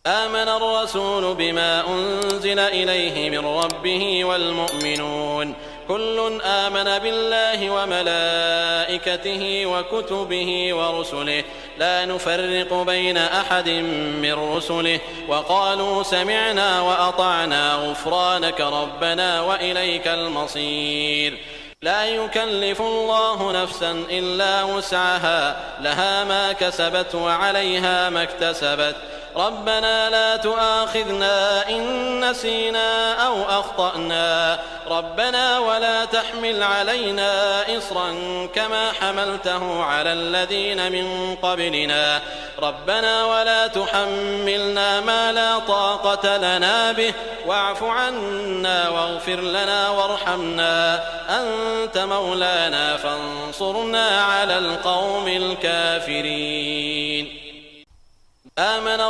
آمن الرسول بما أنزل إليه من ربه والمؤمنون كل آمن بالله وملائكته وكتبه ورسله لا نفرق بين أحد من رسله وقالوا سمعنا وأطعنا غفرانك ربنا وإليك المصير. لا يكلف الله نفسا إلا وسعها لها ما كسبت وعليها ما اكتسبت ربنا لا تؤاخذنا إن نسينا أو أخطأنا ربنا ولا تحمل علينا إصرا كما حملته على الذين من قبلنا ربنا ولا تحملنا ما لا طاقة لنا به واعف عنا واغفر لنا وارحمنا أنت مولانا فانصرنا على القوم الكافرين. آمن